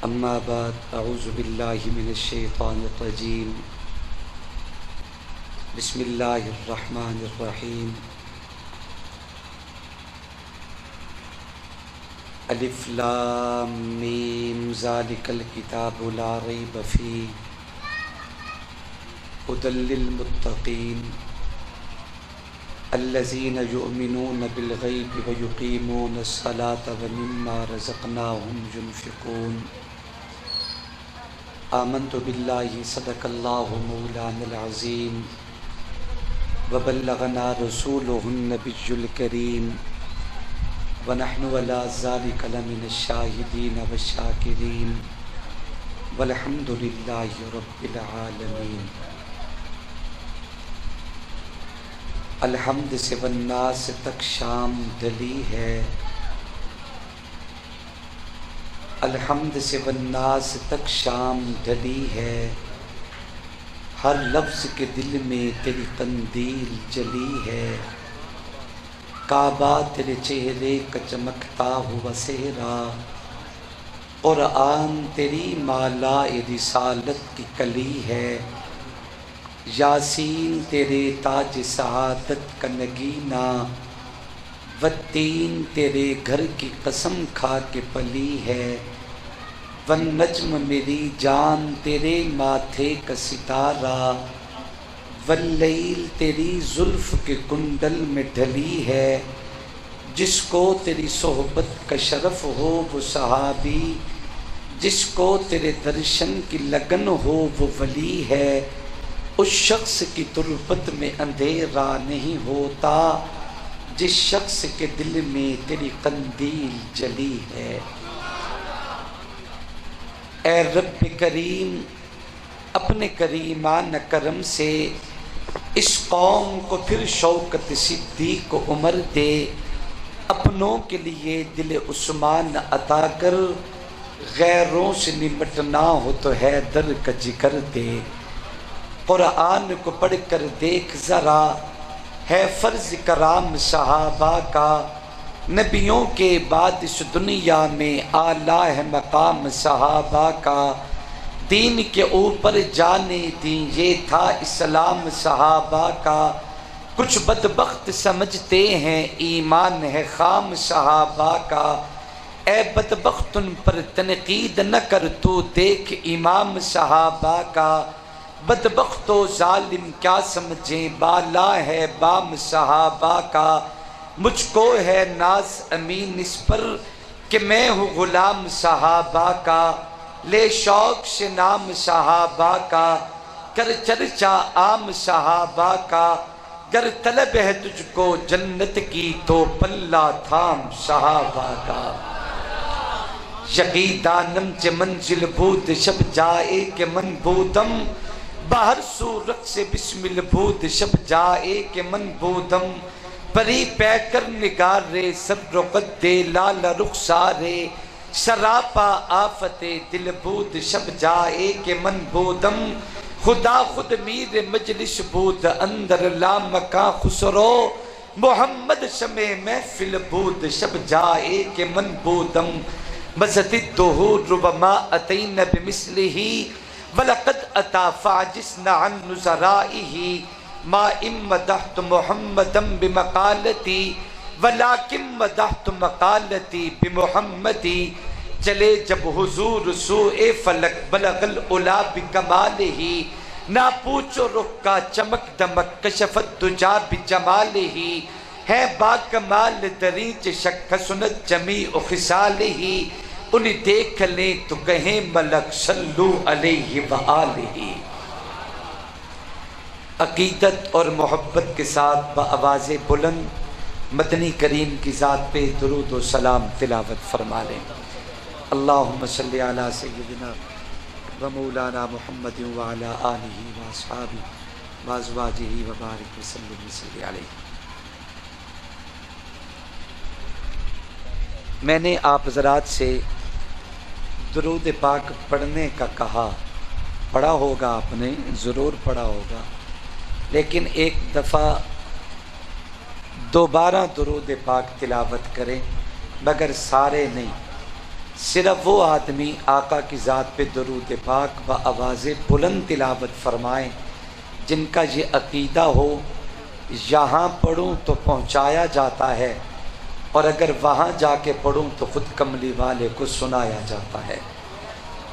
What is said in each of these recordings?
اما بعد اعوذ باللہ من الشیطان الرجیم بسم اللہ الرحمن الرحیم الف لام میم ذالک الکتاب لا ریب فیہ ھدی للمتقین الذین یؤمنون بالغیب ویقیمون الصلاة ومما رزقناہم ینفقون آمنت باللہ صدق اللہ مولانا العظیم وبلغنا رسولہ النبی الکریم ونحن علی ذلک لمن الشاہدین والشاکرین والحمد للہ رب العالمین۔ الحمد سے والناس تک شام ڈلی ہے، الحمد سے والناس تک شام ڈلی ہے، ہر لفظ کے دل میں تیری قندیل جلی ہے، کعبہ تیرے چہرے کا چمکتا ہوا سہرا، قرآن تیری مالا رسالت کی کلی ہے، یاسین تیرے تاج سعادت کا نگینہ، والتین تیرے گھر کی قسم کھا کے پلی ہے، والنجم میری جان تیرے ماتھے کا ستارہ، واللیل تیری زلف کے کنڈل میں ڈھلی ہے، جس کو تیری صحبت کا شرف ہو وہ صحابی، جس کو تیرے درشن کی لگن ہو وہ ولی ہے، اس شخص کی تربت میں اندھیرا نہیں ہوتا جس شخص کے دل میں تیری قندیل جلی ہے۔ اے رب کریم، اپنے کریمانہ کرم سے اس قوم کو پھر شوکت صدیق کو عمر دے، اپنوں کے لیے دل عثمان عطا کر، غیروں سے نمٹنا ہو تو حیدر کا جگر دے۔ قرآن کو پڑھ کر دیکھ ذرا، ہے فرض کرام صحابہ کا، نبیوں کے بعد اس دنیا میں اعلیٰ ہے مقام صحابہ کا، دین کے اوپر جانے دیں یہ تھا اسلام صحابہ کا، کچھ بدبخت سمجھتے ہیں ایمان ہے خام صحابہ کا، اے بدبخت ان پر تنقید نہ کر تو دیکھ امام صحابہ کا، بدبخت و ظالم کیا سمجھیں بالا ہے بام صحابہ کا، مجھ کو ہے ناز امین اس پر کہ میں ہوں غلام صحابہ کا، لے شوق سے نام صحابہ کا، کر چرچا عام صحابہ کا، گر طلب ہے تجھ کو جنت کی تو پلہ تھام صحابہ کا، یقی دانم چ منزل بود شب جائے کہ من بودم، باہر سورت سے بسمل بود شب جائے کہ من بودم، پری پہ کر نگارے سب رقد دے لال رخسارے، سراپا آفت دل بود شب جائے کہ من بودم، خدا خود میر مجلس بود اندر لامکاں خسرو، محمد شمع محفل بود شب جائے کہ من بودم، مزد الدہور وما اتین بمثلہ وَلَقَدْ أَتَى فَعَجِزْنَا عَنْ نُزَرَائِهِ مَا إِن مَدَحْتُ مُحَمَّدًا بِمَقَالَتِي وَلَكِن مَدَحْتُ مَقَالَتِي بِمُحَمَّدِي، چلے جب حضور سوئے فلک بلغ العلا بکمالہ، نہ پوچھو رخ کا چمک دمک کشفت دجا بجمالہ، ہے با کمال دریچ شک حسنت جمیع خصالہ، انہیں دیکھ لیں تو کہیں ملک صلو علیہ وآلہ۔ عقیدت اور محبت کے ساتھ بآواز بلند مدنی کریم کی ذات پہ درود و سلام تلاوت فرما لیں۔ اللہم صلی علی سیدنا و مولانا محمد وعلی آلہ و اصحابہ و ازواجہ و بارک وسلم صلی علیہ۔ میں نے آپ حضرات سے درود پاک پڑھنے کا کہا، پڑھا ہوگا آپ نے، ضرور پڑھا ہوگا، لیکن ایک دفعہ دوبارہ درود پاک تلاوت کریں، مگر سارے نہیں، صرف وہ آدمی آقا کی ذات پہ درود پاک و آواز بلند تلاوت فرمائیں جن کا یہ عقیدہ ہو یہاں پڑھوں تو پہنچایا جاتا ہے اور اگر وہاں جا کے پڑھوں تو خود کملی والے کو سنایا جاتا ہے۔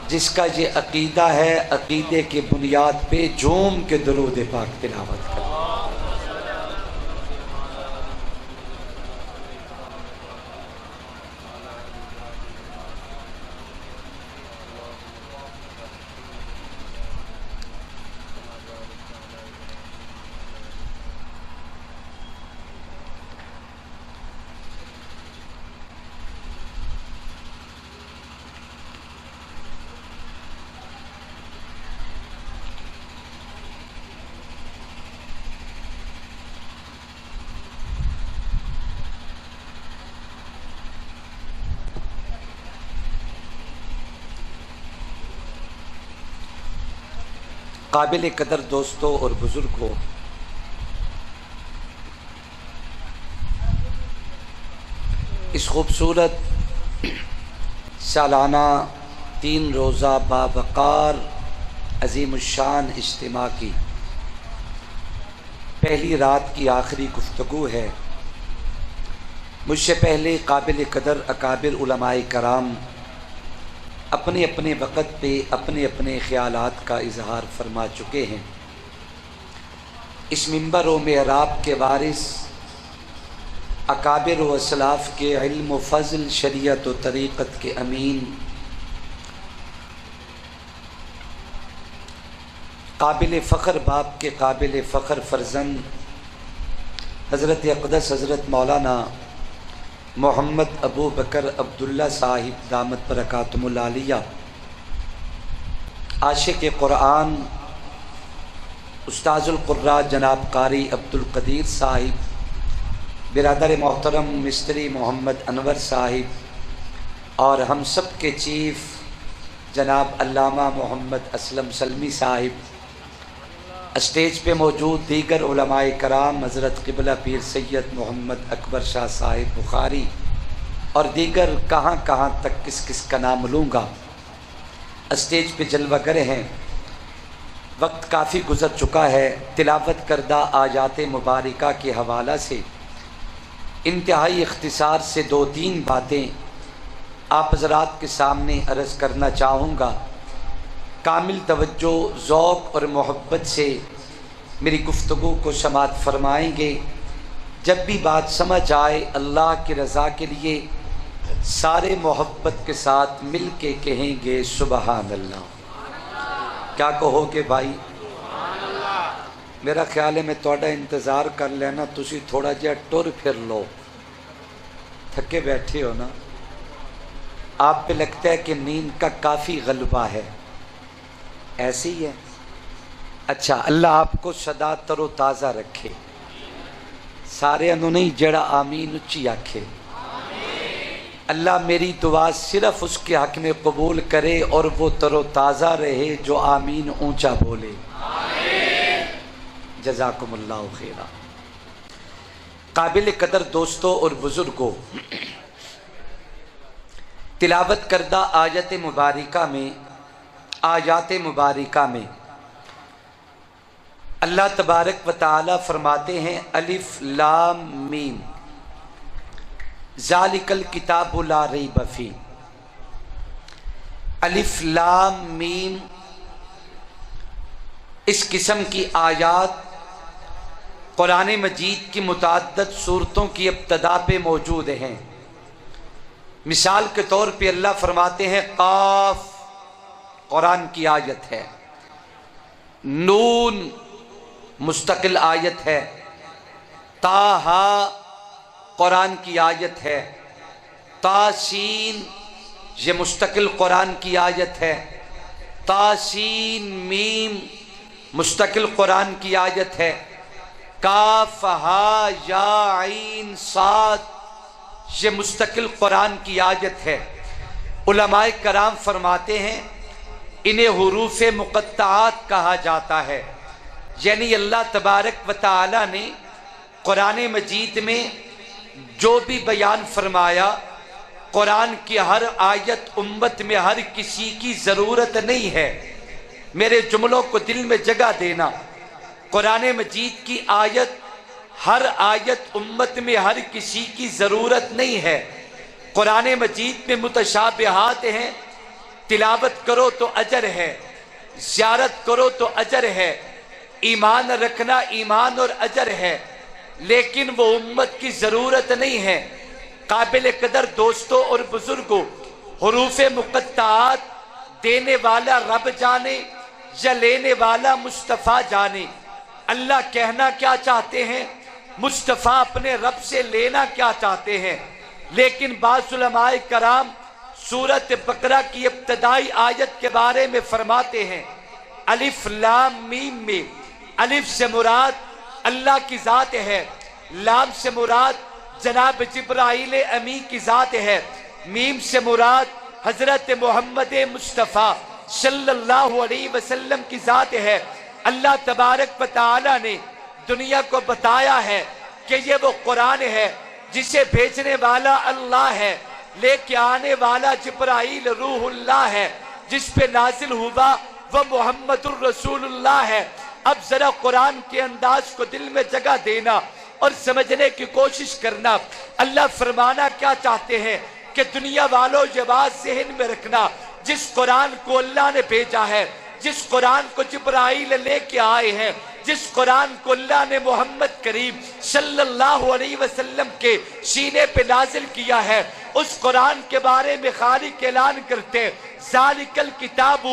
جس کا یہ عقیدہ ہے، عقیدے کی بنیاد پہ جھوم کے درود پاک تلاوت کریں۔ قابل قدر دوستوں اور بزرگوں، اس خوبصورت سالانہ 3 روزہ باوقار عظیم الشان اجتماع کی پہلی رات کی آخری گفتگو ہے۔ مجھ سے پہلے قابل قدر اکابر علماء کرام اپنے اپنے وقت پہ اپنے اپنے خیالات کا اظہار فرما چکے ہیں۔ اس منبر و محراب کے وارث اکابر و اسلاف کے علم و فضل، شریعت و طریقت کے امین، قابل فخر باپ کے قابل فخر فرزند حضرت اقدس حضرت مولانا محمد ابو بکر عبداللہ صاحب دامت برکاتہم العالیہ، عاشق قرآن، استاذ القراء جناب قاری عبدالقدیر صاحب، برادر محترم مستری محمد انور صاحب اور ہم سب کے چیف جناب علامہ محمد اسلم سلمی صاحب، اسٹیج پہ موجود دیگر علماء کرام حضرت قبلہ پیر سید محمد اکبر شاہ صاحب بخاری اور دیگر کہاں کہاں تک کس کس کا نام لوں گا، اسٹیج پہ جلوہ گر ہیں۔ وقت کافی گزر چکا ہے۔ تلاوت کردہ آیات مبارکہ کے حوالہ سے انتہائی اختصار سے 2-3 باتیں آپ حضرات کے سامنے عرض کرنا چاہوں گا۔ کامل توجہ، ذوق اور محبت سے میری گفتگو کو سماعت فرمائیں گے۔ جب بھی بات سمجھ آئے اللہ کی رضا کے لیے سارے محبت کے ساتھ مل کے کہیں گے سبحان اللہ۔ کیا کہو گے بھائی؟ میرا خیال ہے میں تھوڑا انتظار کر لینا، تسی تھوڑا جہا ٹر پھر لو، تھکے بیٹھے ہو نا۔ آپ پہ لگتا ہے کہ نیند کا کافی غلبہ ہے، ایسی ہے؟ اچھا، اللہ آپ کو سدا تر و تازہ رکھے۔ سارے انہوں نے جڑا آمین اچھی آکھے۔ اللہ میری دعا صرف اس کے حق میں قبول کرے اور وہ تر و تازہ رہے جو آمین اونچا بولے۔ جزاکم اللہ خیرا۔ قابل قدر دوستوں اور بزرگوں، تلاوت کردہ آیات مبارکہ میں اللہ تبارک و تعالی فرماتے ہیں الف لام میم ذالک الکتاب لا ریب فیہ۔ الف لام میم، اس قسم کی آیات قرآن مجید کی متعدد صورتوں کی ابتدا پہ موجود ہیں۔ مثال کے طور پہ اللہ فرماتے ہیں قاف قرآن کی آیت ہے، نون مستقل آیت ہے، تاہا قرآن کی آیت ہے، تاسین یہ مستقل قرآن کی آیت ہے، تاسین میم مستقل قرآن کی آیت ہے، کاف ہا یا عین صاد یہ مستقل قرآن کی آیت ہے۔ علماء کرام فرماتے ہیں انہیں حروف مقطعات کہا جاتا ہے، یعنی اللہ تبارک و تعالی نے قرآن مجید میں جو بھی بیان فرمایا قرآن کی ہر آیت امت میں ہر کسی کی ضرورت نہیں ہے. میرے جملوں کو دل میں جگہ دینا. قرآن مجید کی آیت، ہر آیت امت میں ہر کسی کی ضرورت نہیں ہے. قرآن مجید میں متشابہات ہیں، تلاوت کرو تو اجر ہے، زیارت کرو تو اجر ہے، ایمان رکھنا ایمان اور اجر ہے، لیکن وہ امت کی ضرورت نہیں ہے. قابل قدر دوستوں اور بزرگوں، حروف مقطعات دینے والا رب جانے یا لینے والا مصطفیٰ جانے. اللہ کہنا کیا چاہتے ہیں، مصطفیٰ اپنے رب سے لینا کیا چاہتے ہیں. لیکن بعض علماء کرام سورۃ بقرہ کی ابتدائی آیت کے بارے میں فرماتے ہیں الف لام میم میں الف سے مراد اللہ کی ذات ہے، لام سے مراد جناب جبرائیل امی کی ذات ہے، میم سے مراد حضرت محمد مصطفیٰ صلی اللہ علیہ وسلم کی ذات ہے. اللہ تبارک و تعالی نے دنیا کو بتایا ہے کہ یہ وہ قرآن ہے جسے بھیجنے والا اللہ ہے، لے کے آنے والا جبرائیل روح اللہ ہے، جس پہ نازل ہوا وہ محمد الرسول اللہ ہے. اب ذرا قرآن کے انداز کو دل میں جگہ دینا اور سمجھنے کی کوشش کرنا. اللہ فرمانا کیا چاہتے ہیں کہ دنیا والوں یہ بات ذہن میں رکھنا، جس قرآن کو اللہ نے بھیجا ہے، جس قرآن کو جبرائیل لے کے آئے ہیں، جس قرآن کو اللہ نے محمد کریم صلی اللہ علیہ وسلم کے سینے پہ نازل کیا ہے، اس قرآن کے بارے میں خالق اعلان کرتے ذالک الکتاب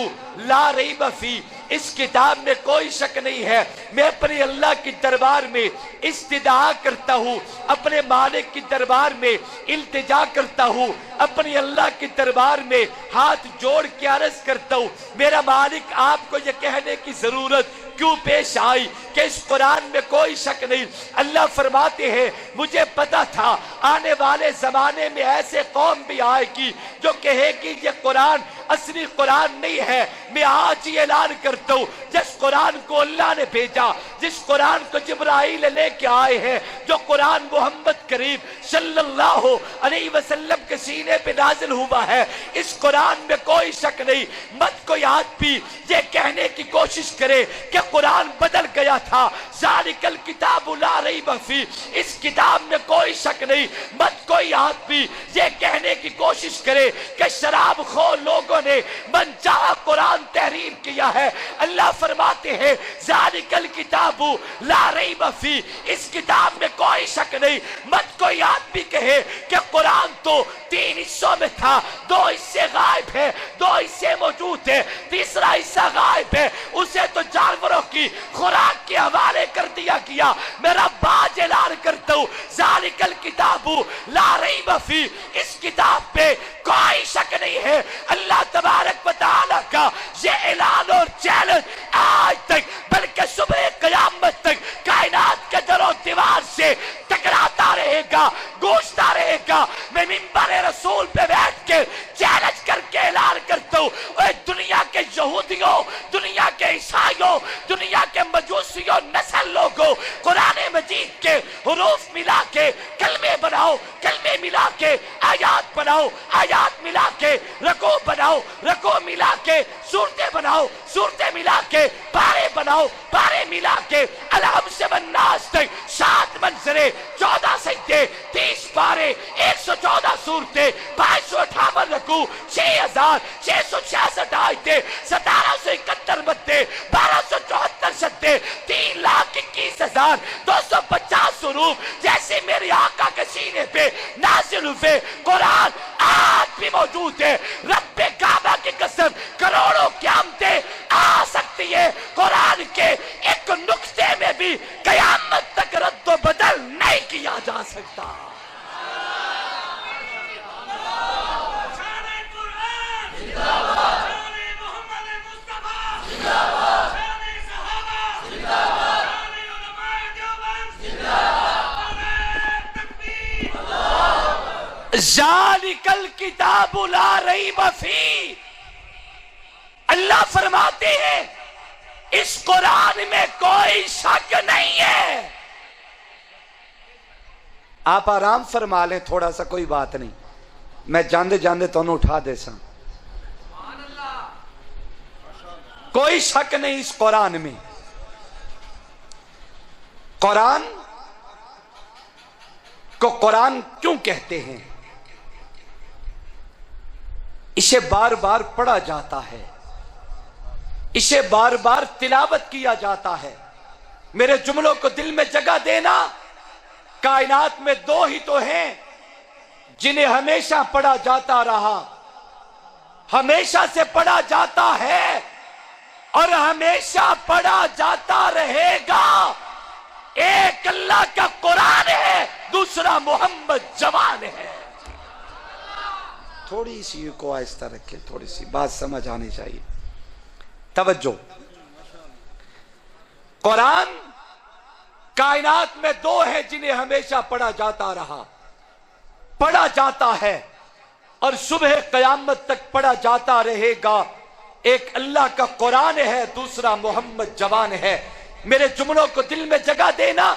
لا ریب فیہ، اس کتاب میں کوئی شک نہیں ہے. میں اپنے اللہ کی دربار میں استدعا کرتا ہوں، اپنے مالک کی دربار میں التجا کرتا ہوں، اپنے اللہ کی دربار میں ہاتھ جوڑ کے عرض کرتا ہوں میرا مالک آپ کو یہ کہنے کی ضرورت کیوں پیش آئی کہ اس قرآن میں کوئی شک نہیں. اللہ فرماتے ہیں مجھے پتا تھا آنے والے زمانے میں ایسے قوم بھی آئے گی جو کہے گی یہ قرآن اصلی قرآن نہیں ہے. میں آج ہی اعلان کرتا ہوں جس قرآن کو اللہ نے بھیجا، جس قرآن کو جبرائیل لے کے آئے ہیں، جو قرآن محمد کریم صلی اللہ علیہ وسلم کے سینے پہ نازل ہوا ہے، اس قرآن میں کوئی شک نہیں. مت کوئی آدمی یہ کہنے کی کوشش کرے کہ قرآن بدل گیا تھا. ذالک الکتاب لا ریب فیہ، اس کتاب میں کوئی شک نہیں. مت کوئی آدمی یہ کہنے کی کوشش کرے کہ شراب خور لوگوں نے من چاہا قرآن تحریر کیا ہے. اللہ فرماتے ہیں ذالک الکتاب لا ریب فیہ، اس کتاب میں کوئی شک نہیں. مت کوئی آدمی کہے کہ قرآن تو 3 حصوں میں تھا، 2 حصے غائب ہیں، 2 حصے موجود ہیں، تیسرا حصہ غائب ہے، اسے تو جانوروں کی خوراک کے حوالے کر دیا گیا. میرا باج اعلان کرتا ہوں ذالک الکتاب لا ریب فیہ، اس کتاب پہ کوئی شک نہیں ہے. اللہ تبارک و تعالی کا یہ اعلان اور چیلنج آج تک بلکہ صبح قیامت تک کائنات کے در و دیوار سے ٹکراتا رہے گا، گونجتا رہے گا. میں منبر رسول پہ بیٹھ کے چیلنج کر کے اعلان کرتا ہوں اے دنیا کے یہودیوں، دنیا کے عیسائیوں، دنیا کے مجوسیوں، نسل لوگوں، قرآن مجید کے حروف ملا کے کلمے بناؤ، کلمے ملا کے آیات بناؤ، آیات ملا کے رکوع بناؤ، رکوع ملا کے سورتیں بناؤ، سورتیں ملا کے پارے بناؤ، پارے ملا کے الحم سے والناس تک 7 منظریں، 14 سجدے، 30 پارے، 114 سورتیں، 558 رکوع، 6666 آیتیں، 1771 مدیں، 1274 سجدے، 3,21,250 حروف جیسے میرے آقا کے سینے پہ نازل ہوئے. قرآن آج بھی موجود ہے. رب کعبہ کی قسم کروڑوں قیامتیں آ سکتی ہے، قرآن کے ایک نقطے میں بھی قیامت تک رد و بدل نہیں کیا جا سکتا. ذالک الکتاب لا ریب فیہ، اللہ فرماتے ہیں اس قرآن میں کوئی شک نہیں ہے. آپ آرام فرما لیں، تھوڑا سا کوئی بات نہیں. میں جاندے جاندے تونوں اٹھا دے سا. کوئی شک نہیں اس قرآن میں. قرآن کو قرآن کیوں کہتے ہیں؟ اسے بار بار پڑھا جاتا ہے، اسے بار بار تلاوت کیا جاتا ہے. میرے جملوں کو دل میں جگہ دینا. کائنات میں دو ہی تو ہیں جنہیں ہمیشہ پڑھا جاتا رہا، ہمیشہ سے پڑھا جاتا ہے اور ہمیشہ پڑھا جاتا رہے گا. ایک اللہ کا قرآن ہے، دوسرا محمد جوان ہے. تھوڑی سی کو آہستہ رکھے، تھوڑی سی بات سمجھ آنی چاہیے. توجہ. قرآن کائنات میں دو ہیں جنہیں ہمیشہ پڑھا جاتا رہا، پڑھا جاتا ہے اور صبح قیامت تک پڑھا جاتا رہے گا. ایک اللہ کا قرآن ہے، دوسرا محمد جوان ہے. میرے جملوں کو دل میں جگہ دینا.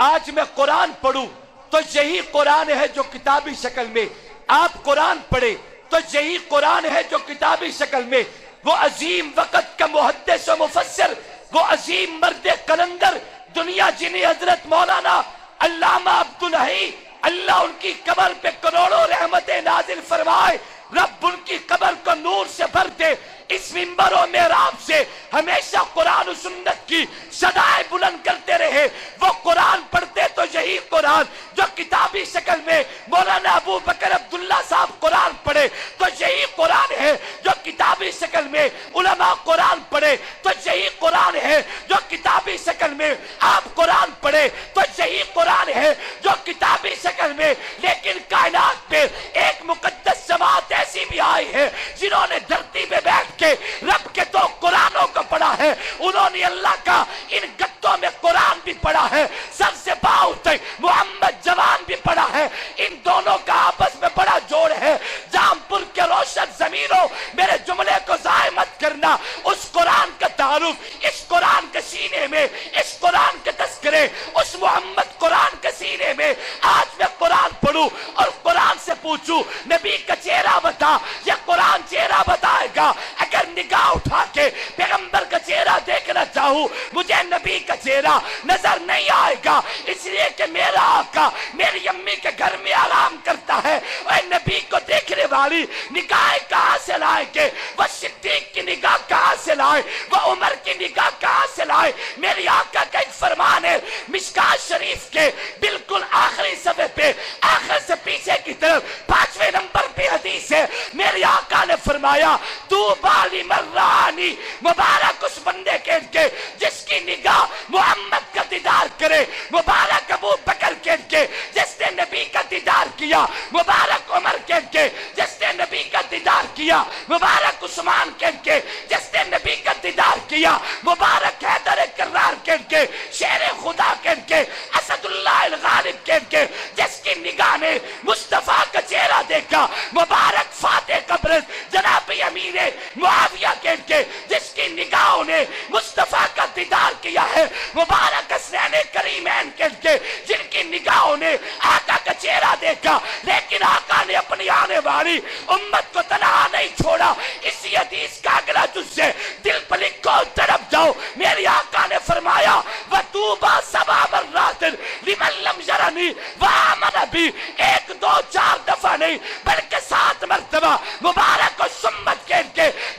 آج میں قرآن پڑھوں تو یہی قرآن ہے جو کتابی شکل میں، آپ قرآن پڑھے تو یہی قرآن ہے جو کتابی شکل میں. وہ عظیم وقت کا محدث و مفسر، وہ عظیم مرد قلندر دنیا جنہیں حضرت مولانا علامہ عبدالحی، اللہ ان کی قبر پہ کروڑوں رحمتیں نازل فرمائے، رب ان کی قبر کو نور سے بھر دے. اس منبر و محراب سے ہمیشہ قرآن و سنت کی صدائیں بلند کرتے رہے. وہ قرآن پڑھتے تو یہی قرآن جو کتابی شکل میں مولانا ابو بکر عبداللہ صاحب قرآن پڑھے تو یہی قرآن ہے جو کتابی شکل میں علماء قرآن پڑھے تو یہی قرآن ہے جو کتابی شکل میں آپ قرآن پڑھے تو یہی قرآن ہے جو کتابی شکل میں. لیکن کائنات پہ ایک مقدس جماعت ایسی بھی آئی ہے جنہوں نے دھرتی پہ بیٹھ کے رب کے دو قرآنوں کو پڑھا ہے. انہوں نے اللہ کا ان گتوں میں قرآن بھی پڑھا ہے، سب سے باؤت محمد جوان بھی پڑھا ہے. ان دونوں کا آپس میں بڑا جوڑ ہے. جام پور کے روشن زمینوں، میرے جملے کو ضائع مت کرنا. اس قرآن کا تعارف، اس قرآن کے سینے میں، اس قرآن کے تذکرے، اس محمد قرآن کے سینے میں. آج میں قرآن پڑھوں اور قرآن سے پوچھوں نبی کا چہرہ بتا، یہ قرآن چہرہ بتائے گا. اگر نگاہ اٹھا کے پیغمبر کا چہرہ دیکھنا چاہوں، مجھے نبی کا چہرہ نظر نہیں آئے گا، اس لیے کہ میرا آقا میری امی کے گھر میں آرام کرتا ہے. اور نبی کو دیکھنے والی نگاہ کہاں سے لائے گے؟ وہ صدیق کی نگاہ کہاں سے لائے؟ وہ عمر کی نگاہ کہاں سے لائے؟ میری آقا کا ایک فرمان ہے مشکات شریف کے بالکل آخری صفحے پہ، آخر سے پیچھے کی طرف 5ویں نمبر پہ حدیث ہے. میری آقا نے فرمایا تو بالی مرانی، مبارک اس بندے کے جس کی نگاہ محمد کا دیدار کرے. مبارک ابو بکر کے جس نے نبی کا دیدار کیا. مبارک عمر کے جس نے نبی کا دیدار کیا. مبارک عثمان کے جس نے نبی کا دیدار کیا. مبارک حیدر کرار کے شیر خدا کے اسد اللہ الغالب کے جس کی نگاہ نے مصطفیٰ کا چہرہ دیکھا. مبارک فاتح قبر جناب امیر معاویہ کے جس کی نگاہوں نے مصطفیٰ کا دیدار کیا ہے. مبارک حسنین کریمین کے جن کی نگاہوں نے آقا کا چہرہ دیکھا. لیکن آقا نے اپنی آنے والی امت کو تنہا نہیں چھوڑا. اسی حدیث کا اگلا جز سے دل پر لکھو طرف جاؤ. میری آقا نے فرمایا وَتُوبَا سَبْعَ مَرَّاتٍ لِمَن لَّمْ يَرَنِي وَآمَنَ بِي. 1 2 4 دفعہ نہیں بلکہ 7 مرتبہ مبارک و سمت کے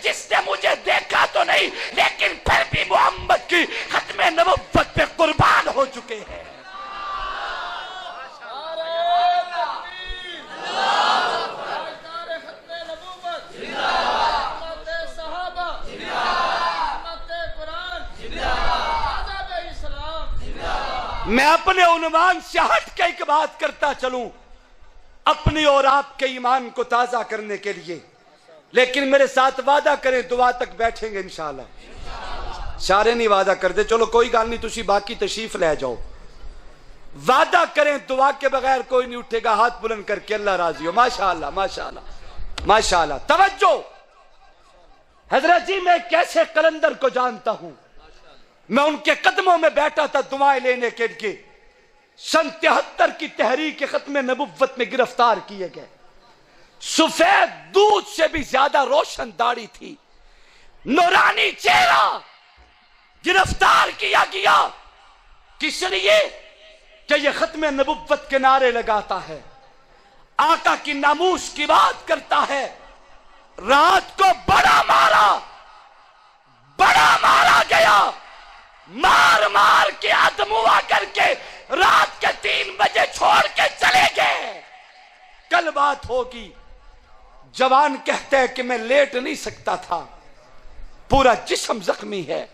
جس نے مجھے دیکھا تو نہیں لیکن پھر بھی محمد کی ختم نبوت پہ قربان ہو چکے ہیں. میں اپنے عنوان سے ہٹ کے ایک بات کرتا چلوں اپنی اور آپ کے ایمان کو تازہ کرنے کے لیے. لیکن میرے ساتھ وعدہ کریں دعا تک بیٹھیں گے انشاءاللہ. سارے نہیں وعدہ کر دے، چلو کوئی گل نہیں، تسی باقی تشریف لے جاؤ. وعدہ کریں دعا کے بغیر کوئی نہیں اٹھے گا. ہاتھ بلند کر کے اللہ راضی ہو. ماشاءاللہ ماشاءاللہ ماشاءاللہ. توجہ. حضرت جی میں کیسے قلندر کو جانتا ہوں. میں ان کے قدموں میں بیٹھا تھا دعائیں لینے کے لیے. سن 73 کی تحریک ختم نبوت میں گرفتار کیے گئے. سفید دودھ سے بھی زیادہ روشن داڑھی تھی، نورانی چہرہ گرفتار کیا گیا، کس لیے؟ کہ یہ ختم نبوت کے نعرے لگاتا ہے، آقا کی ناموس کی بات کرتا ہے۔ رات کو بڑا مارا گیا، مار مار کے ادموا کر کے رات کے 3 بجے چھوڑ کے چلے گئے۔ کل بات ہوگی۔ جوان کہتے ہیں کہ میں لیٹ نہیں سکتا تھا، پورا جسم زخمی ہے،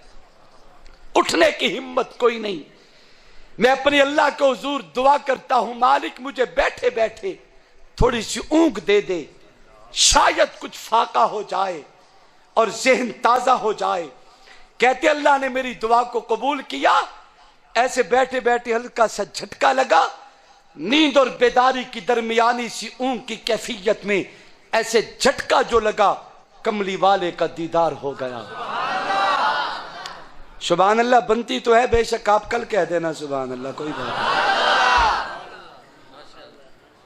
اٹھنے کی ہمت کوئی نہیں۔ میں اپنے اللہ کو حضور دعا کرتا ہوں، مالک مجھے بیٹھے بیٹھے تھوڑی سی اونگ دے دے، شاید کچھ فاقہ ہو جائے اور ذہن تازہ ہو جائے۔ کہتے اللہ نے میری دعا کو قبول کیا۔ ایسے بیٹھے بیٹھے ہلکا سا جھٹکا لگا، نیند اور بیداری کی درمیانی سی اونگ کی کیفیت میں ایسے جھٹکا جو لگا، کملی والے کا دیدار ہو گیا۔ سبحان اللہ بنتی تو ہے، بے شک آپ کل کہہ دینا سبحان اللہ، کوئی بات نہیں۔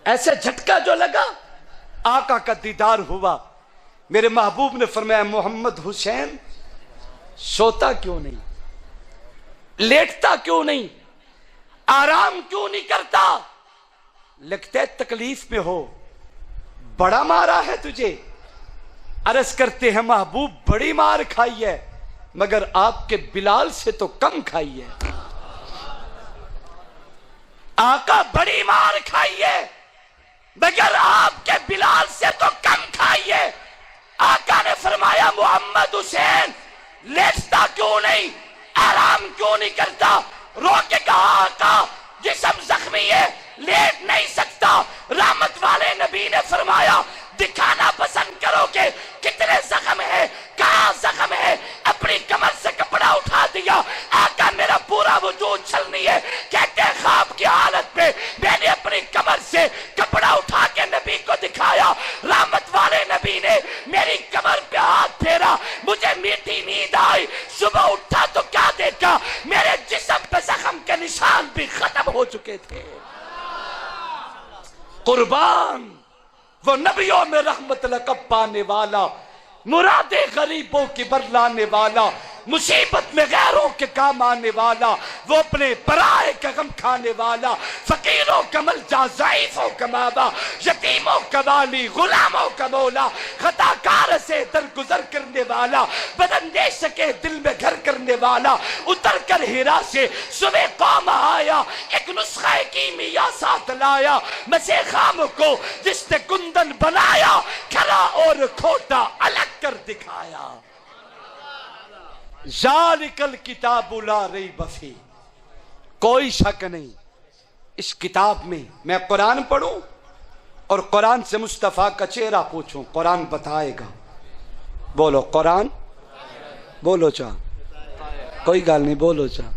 ایسے جھٹکا جو لگا، آقا کا دیدار ہوا۔ میرے محبوب نے فرمایا محمد حسین سوتا کیوں نہیں، لیٹتا کیوں نہیں، آرام کیوں نہیں کرتا؟ لگتا ہے تکلیف میں ہو، بڑا مارا ہے تجھے۔ عرض کرتے ہیں محبوب بڑی مار کھائی ہے، مگر آپ کے بلال سے تو کم کھائی ہے۔ آقا بڑی مار کھائی ہے، مگر آپ کے بلال سے تو کم کھائی ہے۔ آقا نے فرمایا محمد حسین لیٹتا کیوں نہیں، آرام کیوں نہیں کرتا؟ رو کے کہا آقا جسم زخمی ہے، لیٹ نہیں سکتا۔ رحمت والے نبی نے فرمایا دکھانا پسند کرو گے کتنے زخم ہے؟ کہاں زخم ہے؟ اپنی کمر سے کپڑا اٹھا دیا۔ آقا میرا پورا وجود چھلنی ہے۔ کہتے ہیں خواب کی حالت میں میں نے اپنی کمر سے کپڑا اٹھا کے نبی کو دکھایا۔ رحمت والے نبی نے میری کمر پہ ہاتھ پھیرا، مجھے میٹھی نیند آئی۔ صبح اٹھا تو کیا دیکھا؟ میرے جسم پہ زخم کے نشان بھی ختم ہو چکے تھے۔ قربان وہ نبیوں میں رحمت لقب پانے والا، مراد غریبوں کی برلانے والا، مصیبت میں غیروں کے کام آنے والا، وہ اپنے پرائے کا غم کھانے والا، فقیروں کا ملجا، ضعیفوں کا مابا، یتیموں کا والی، غلاموں کا مولا، خطا کار سے درگزر کرنے والا، بداندیش کے دل میں گھر کرنے والا، اتر کر ہیرا سے صبح قوم آیا، ایک نسخہ کیمیا ساتھ لایا، مسیح خام کو جس نے کندن بنایا، کھرا اور کھوٹا الگ کر دکھایا۔ ذالک الکتاب لا ریب فیہ، کوئی شک نہیں اس کتاب میں۔ میں قرآن پڑھوں اور قرآن سے مصطفیٰ کا چہرہ پوچھوں، قرآن بتائے گا۔ بولو قرآن، بولو چاہ کوئی گال نہیں، بولو چاہ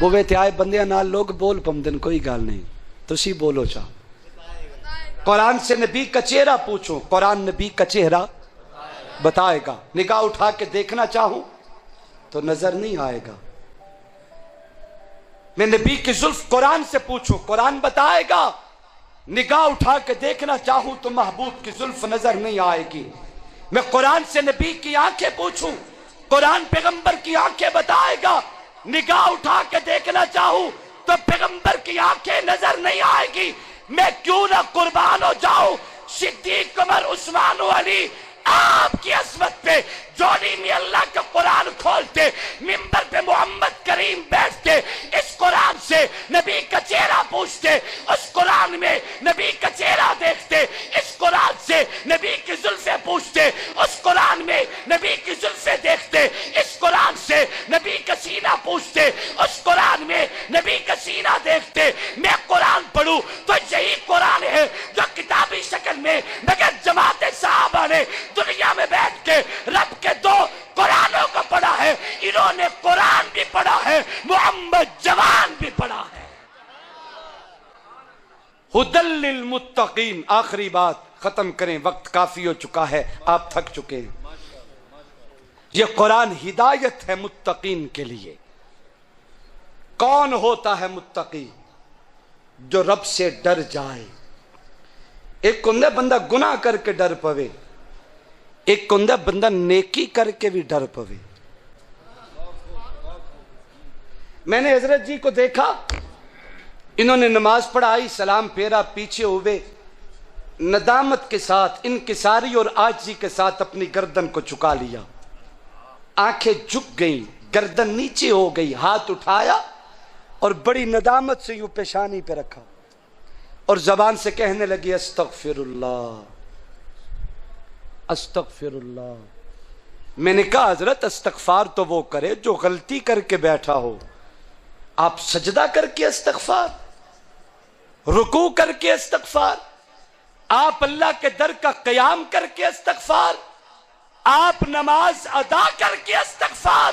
بوے تھے آئے بندیاں نال لوگ بول پمدن، کوئی گال نہیں، تسی بولو چاہ۔ قرآن سے نبی کا چہرہ پوچھوں، قرآن نبی کا چہرہ بتائے گا۔ نگاہ اٹھا کے دیکھنا چاہوں تو نظر نہیں آئے گا۔ میں نبی کی زلف قرآن سے پوچھوں، قرآن بتائے گا۔ نگاہ اٹھا کے دیکھنا چاہوں تو محبوب کی زلف نظر نہیں آئے گی۔ میں قرآن سے نبی کی آنکھیں پوچھوں، قرآن پیغمبر کی آنکھیں بتائے گا۔ نگاہ اٹھا کے دیکھنا چاہوں تو پیغمبر کی آنکھیں نظر نہیں آئے گی۔ میں کیوں نہ قربان ہو جاؤں صدیق، عمر، عثمان و علی، آپ کی عظمت پہ جوڑی میں اللہ کا قرآن کھولتے، منبر پہ محمد کریم بیٹھتے، اس قرآن سے نبی کا چہرہ پوچھتے، اس قرآن میں نبی کا چہرہ دیکھتے، اس قرآن سے نبی کی زلفیں پوچھتے، اس قرآن میں نبی کی زلفیں دیکھتے، اس قرآن سے نبی کا سینہ پوچھتے، اس قرآن میں نبی کا سینہ دیکھتے۔ میں قرآن پڑھوں تو یہی قرآن ہے جو کتابی شکل میں مگر جماعت صحابہ نے دنیا میں بیٹھ کے رب کے 2 قرآنوں کو پڑھا ہے۔ انہوں نے قرآن بھی پڑھا ہے، محمد جوان بھی پڑھا ہے۔ ھدی للمتقین، آخری بات ختم کریں، وقت کافی ہو چکا ہے، آپ تھک چکے ہیں۔ یہ قرآن ہدایت ہے متقین کے لیے۔ کون ہوتا ہے متقی؟ جو رب سے ڈر جائے، ایک ہوندا بندہ گناہ کر کے ڈر پوے، ایک ہوندا بندہ نیکی کر کے بھی ڈر پوے۔ میں نے حضرت جی کو دیکھا، انہوں نے نماز پڑھائی، سلام پھیرا، پیچھے ہوئے، ندامت کے ساتھ، انکساری اور عاجزی کے ساتھ اپنی گردن کو جھکا لیا، آنکھیں جھک گئیں، گردن نیچے ہو گئی، ہاتھ اٹھایا اور بڑی ندامت سے یوں پیشانی پہ رکھا اور زبان سے کہنے لگی استغفر اللہ استغفر اللہ۔ میں نے کہا حضرت استغفار تو وہ کرے جو غلطی کر کے بیٹھا ہو، آپ سجدہ کر کے استغفار، رکوع کر کے استغفار، آپ اللہ کے در کا قیام کر کے استغفار، آپ نماز ادا کر کے استغفار،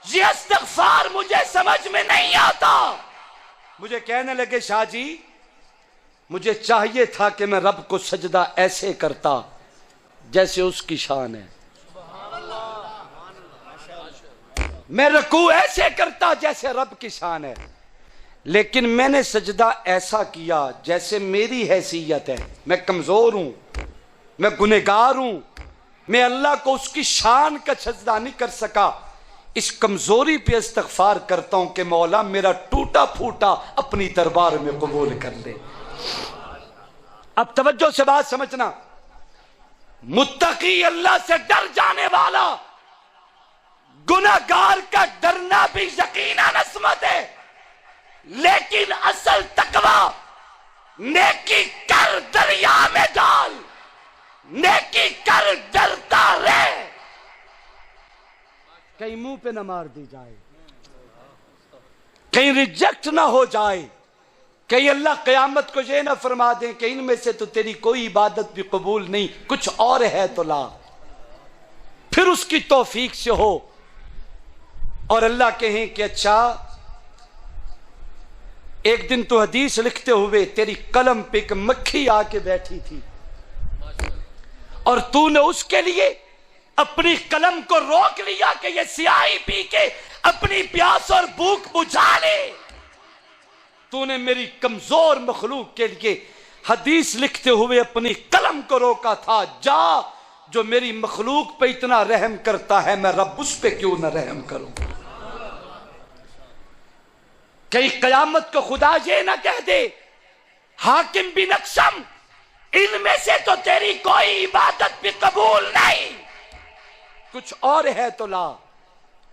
یہ استغفار مجھے سمجھ میں نہیں آتا۔ مجھے کہنے لگے شاہ جی مجھے چاہیے تھا کہ میں رب کو سجدہ ایسے کرتا جیسے اس کی شان ہے، میں رکوع ایسے کرتا جیسے رب کی شان ہے، لیکن میں نے سجدہ ایسا کیا جیسے میری حیثیت ہے، میں کمزور ہوں، میں گنہگار ہوں، میں اللہ کو اس کی شان کا سجدہ نہیں کر سکا، اس کمزوری پہ استغفار کرتا ہوں کہ مولا میرا ٹوٹا پھوٹا اپنی دربار میں قبول کر لے۔ اب توجہ سے بات سمجھنا، متقی اللہ سے ڈر جانے والا، گناہگار کا ڈرنا بھی یقیناً عصمت ہے، لیکن اصل تقویٰ نیکی کر دریا میں ڈال، نیکی کر ڈرتا رہے، کہیں منہ پہ نہ مار دی جائے، کہیں ریجیکٹ نہ ہو جائے، کہیں اللہ قیامت کو یہ نہ فرما دیں کہ ان میں سے تو تیری کوئی عبادت بھی قبول نہیں، کچھ اور ہے تو لا، پھر اس کی توفیق سے ہو، اور اللہ کہیں کہ اچھا ایک دن تو حدیث لکھتے ہوئے تیری قلم پہ ایک مکھی آ کے بیٹھی تھی اور تو نے اس کے لیے اپنی قلم کو روک لیا کہ یہ سیاہی پی کے اپنی پیاس اور بھوک بجھا لے، تو نے میری کمزور مخلوق کے لیے حدیث لکھتے ہوئے اپنی قلم کو روکا تھا، جا جو میری مخلوق پہ اتنا رحم کرتا ہے میں رب اس پہ کیوں نہ رحم کروں۔ کہیں قیامت کو خدا یہ نہ کہہ دے حاکم بن اقسم ان میں سے تو تیری کوئی عبادت بھی قبول نہیں، کچھ اور ہے تو لا،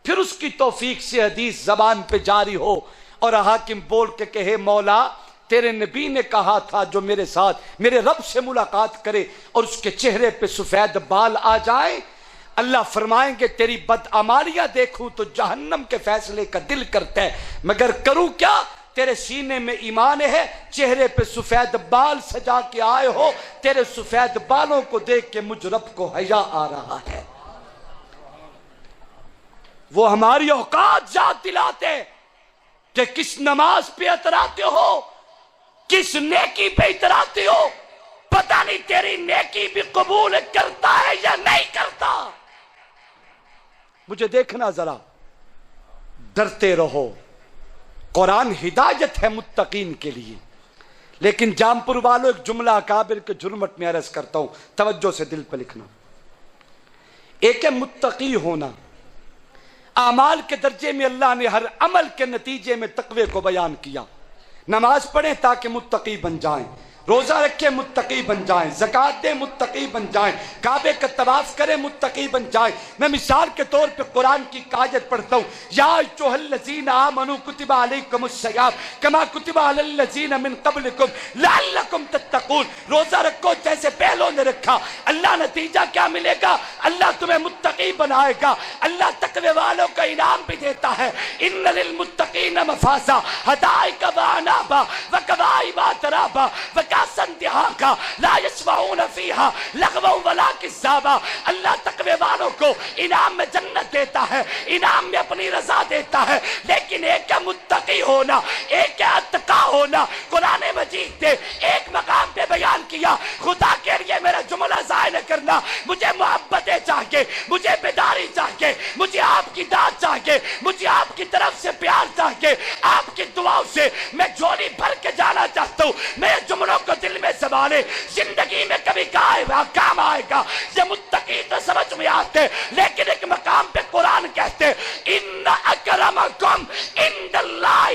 پھر اس کی توفیق سے حدیث زبان پہ جاری ہو اور حاکم بول کے کہے مولا تیرے نبی نے کہا تھا جو میرے ساتھ میرے رب سے ملاقات کرے اور اس کے چہرے پہ سفید بال آ جائیں، اللہ فرمائیں گے تیری بدعمالیاں دیکھوں تو جہنم کے فیصلے کا دل کرتا ہے، مگر کروں کیا، تیرے سینے میں ایمان ہے، چہرے پہ سفید بال سجا کے آئے ہو، تیرے سفید بالوں کو دیکھ کے مجھ رب کو حیا آ رہا ہے۔ وہ ہماری اوقات یاد دلاتے کہ کس نماز پہ اتراتے ہو، کس نیکی پہ اتراتے ہو، پتہ نہیں تیری نیکی بھی قبول کرتا ہے یا نہیں کرتا۔ مجھے دیکھنا ذرا، ڈرتے رہو، قرآن ہدایت ہے متقین کے لیے، لیکن جامپور والوں ایک جملہ اکابر کے جھرمٹ میں عرض کرتا ہوں، توجہ سے دل پہ لکھنا۔ ایک ہے متقی ہونا، اعمال کے درجے میں اللہ نے ہر عمل کے نتیجے میں تقوی کو بیان کیا، نماز پڑھیں تاکہ متقی بن جائیں، روزہ رکھیں متقی بن جائیں، زکوٰۃ دیں متقی بن جائیں، کعبے کا طواف کریں متقی بن جائیں۔ میں مثال کے طور پہ قرآن کی آیت پڑھتا ہوں، یا ایھا الذین آمنوا کتب علیکم الصیام کما کتب علی الذین من قبلکم لعلکم تتقون، روزہ رکھو جیسے پہلوں نے رکھا، اللہ نتیجہ کیا ملے گا، اللہ تمہیں متقی بنائے گا، اللہ تقوی والوں کا انعام بھی دیتا ہے، ان للمتقین مفازا حدائق وعنابا وکواعب اترابا کاسن دہاقا لا یسمعون فیہا لغوا ولا کذابا، اللہ تقوی والوں کو انعام میں جنت دیتا ہے، انعام میں اپنی رضا دیتا ہے، لیکن ایک ہے متقی ہونا، ایک ہے اتقا ہونا۔ قرآن مجید نے ایک مقام پہ بیان کیا، خدا کے لیے میرا جملہ ضائع نہ کرنا، مجھے محبتیں چاہیے، مجھے بیداری چاہیے، مجھے آپ کی داد چاہیے، مجھے آپ کی طرف سے پیار چاہیے، آپ کی دعاؤں سے میں جھولی بھر کے جانا چاہتا ہوں۔ میں جملوں کو دل میں سنبھالے، زندگی میں کبھی کام آئے گا۔ یہ متقی تو سمجھ میں آتے، لیکن ایک مقام پہ قرآن کہتے ان اکرمکم عند اللہ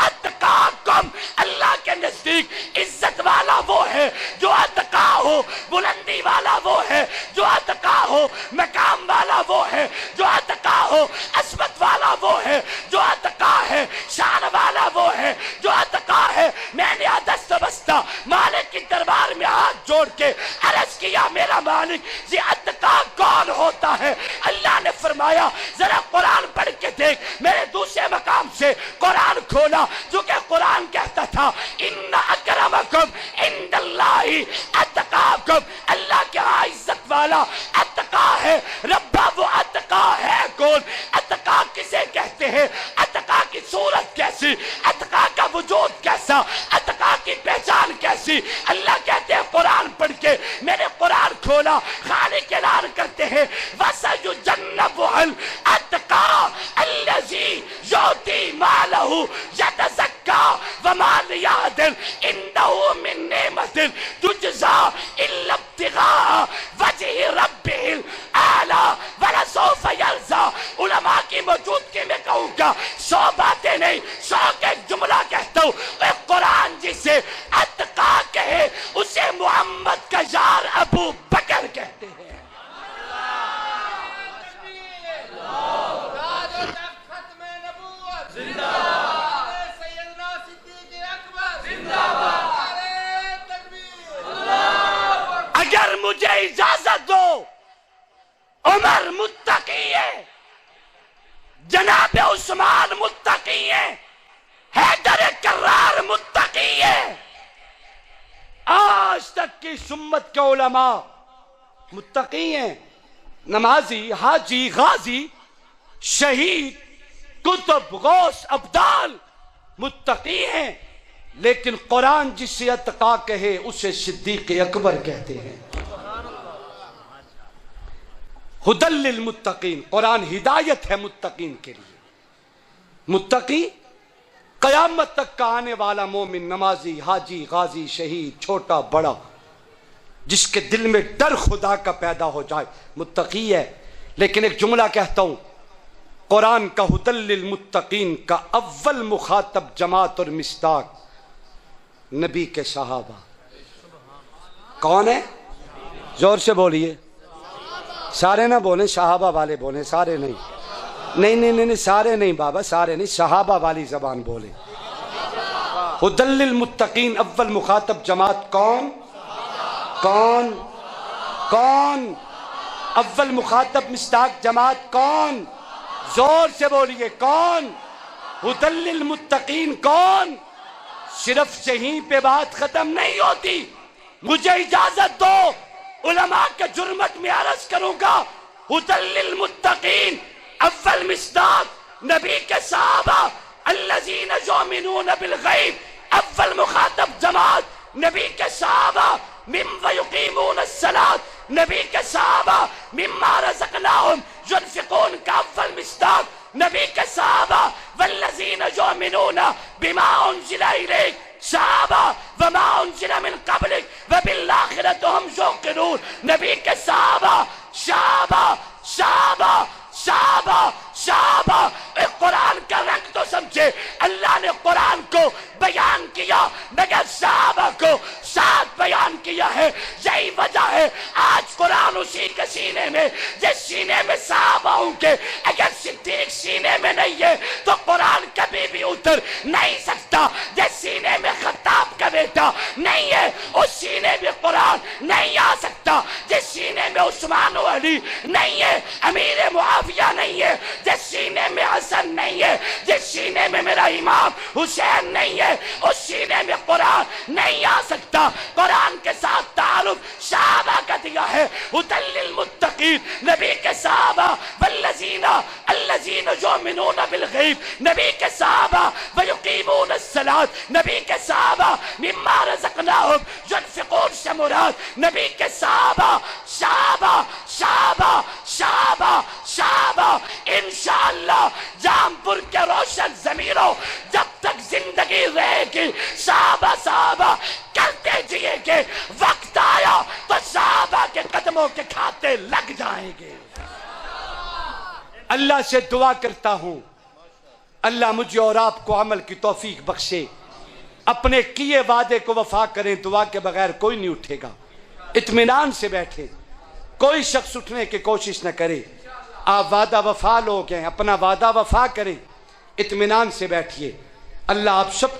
اتقاکم، اللہ کے نزدیک عزت والا وہ ہے جو اتقا ہو، بلندی والا وہ ہے جو اتقا ہو، مقام والا وہ ہے جو اتقا ہو، عظمت والا وہ ہے جو اتقا ہے، شان والا وہ ہے جو اتقا ہے۔ میں نے دست بستہ مالک کے دربار میں ہاتھ جوڑ کے عرض کیا میرا مالک یہ اتقا کون ہوتا ہے؟ اللہ نے فرمایا ذرا قرآن پڑھ کے دیکھ۔ میرے دوسرے مقام سے قرآن کھولا جو کہ قرآن کہتا تھا ان اکرمکم عند اللہ اتقاکم، اللہ کے ہاں عزت والا اتقا ہے۔ ربا وہ اتقا ہے کون؟ اتقا کسے کہتے ہیں؟ اتقا کی صورت کیسی؟ اتقا کا وجود کیسا؟ اتقا کی پہچان کیسی؟ اللہ کہتے ہیں قرآن پڑھ کے، میں نے قرآن کھولا، خالق اعلان کرتے ہیں وَسَيُجَنَّبُهَا الْأَتْقَى الَّذِي يُؤْتِي مَالَهُ يَتَزَكَّى وَمَا لِأَحَدٍ عِندَهُ مِن نِّعْمَةٍ تُجْزَىٰ إِلَّا ابْتِغَاءَ وَجْهِ رَبِّهِ الْأَعْلَىٰ وَلَسَوْفَ يَرْضَىٰ۔ علماء کی موجودگی میں کہوں گا 100 باتیں نہیں، 100 کا ایک جملہ کہتا ہوں۔ ایک قرآن جسے اتقا کہے اسے محمد کا یار ابو بکر کہتے ہیں۔ اگر مجھے اجازت دو، عمر متقی ہے، جناب عثمان متقی ہے، حیدر کرار متقی ہے، آج تک کی سمت کے علماء متقی ہیں، نمازی، حاجی، غازی، شہید، کتب، غوث، ابدال متقی ہیں، لیکن قرآن جسے اتقا کہے اسے صدیق اکبر کہتے ہیں۔ ہدی للمتقین، قرآن ہدایت ہے متقین کے لیے۔ متقی قیامت تک کا آنے والا مومن، نمازی، حاجی، غازی، شہید، چھوٹا بڑا، جس کے دل میں ڈر خدا کا پیدا ہو جائے متقی ہے۔ لیکن ایک جملہ کہتا ہوں، قرآن کا ہدی للمتقین کا اول مخاطب جماعت اور مصداق نبی کے صحابہ کون ہے؟ زور سے بولیے، سارے نہ بولیں، صحابہ والے بولیں، سارے نہیں، سارے نہیں بابا، سارے نہیں، صحابہ والی زبان بولیں۔ ہدی للمتقین اول مخاطب جماعت کون؟ اول مخاطب مصداق جماعت کون؟ زور سے بولیے، کون؟ ہدی للمتقین کون؟ صرف یہیں پہ بات ختم نہیں ہوتی، مجھے اجازت دو، علماء کے جرمت میں عرض کروں گا۔ ہدی للمتقین اول مصداق نبی کے صحابہ الذین یؤمنون بالغیب، اول مخاطب جماعت نبی کے صحابہ، مما یقیمون الصلاۃ نبی کے صحابہ، مما رزقناہم ينفقون کا اول مصداق نبی کے صحابہ، والذین یؤمنون بما انزل الیک صحابہ، وما انزل من قبلک وبالآخرۃ هم یوقنون نبی کے صحابہ، صحابہ۔ ایک قرآن کا رنگ تو سمجھے، اللہ نے قرآن کو بیان کیا مگر صحابہ کو ساتھ بیان کیا ہے۔ یہی وجہ ہے آج قرآن اسی کے سینے میں، جس سینے میں صحابہ ہوں گے، اگر صدیق سینے میں نہیں ہے تو قرآن کبھی بھی اتر نہیں سکتا۔ جس سینے میں خطاب کا بیٹا نہیں ہے اس سینے میں قرآن نہیں آ سکتا۔ جس سینے میں عثمان و علی نہیں ہے، امیر معاویہ نہیں ہے، جس سینے میں حسن نہیں ہے، جس سینے میں میرا امام حسین نہیں ہے، اس سینے میں قرآن نہیں آ سکتا۔ قرآن کے ساتھ تعارف صحابہ کا دیا ہے۔ ہدی للمتقین نبی کے صحابہ، والذین یؤمنون بالغیب نبی کے صحابہ، ویقیمون الصلاۃ نبی کے صحابہ، مما رزقناہم ينفقون سے مراد نبی کے صحابہ۔ انشاءاللہ جامپور کے روشن ضمیروں، جب تک زندگی رہے گی صحابہ کرتے جئے گے، وقت آیا تو صحابہ کے قدموں کے کھاتے لگ جائیں گے۔ اللہ سے دعا کرتا ہوں اللہ مجھے اور آپ کو عمل کی توفیق بخشے، اپنے کیے وعدے کو وفا کریں، دعا کے بغیر کوئی نہیں اٹھے گا، اطمینان سے بیٹھے، کوئی شخص اٹھنے کی کوشش نہ کرے۔ آپ وعدہ وفا لوگ ہیں، اپنا وعدہ وفا کریں، اطمینان سے بیٹھیے۔ اللہ آپ سب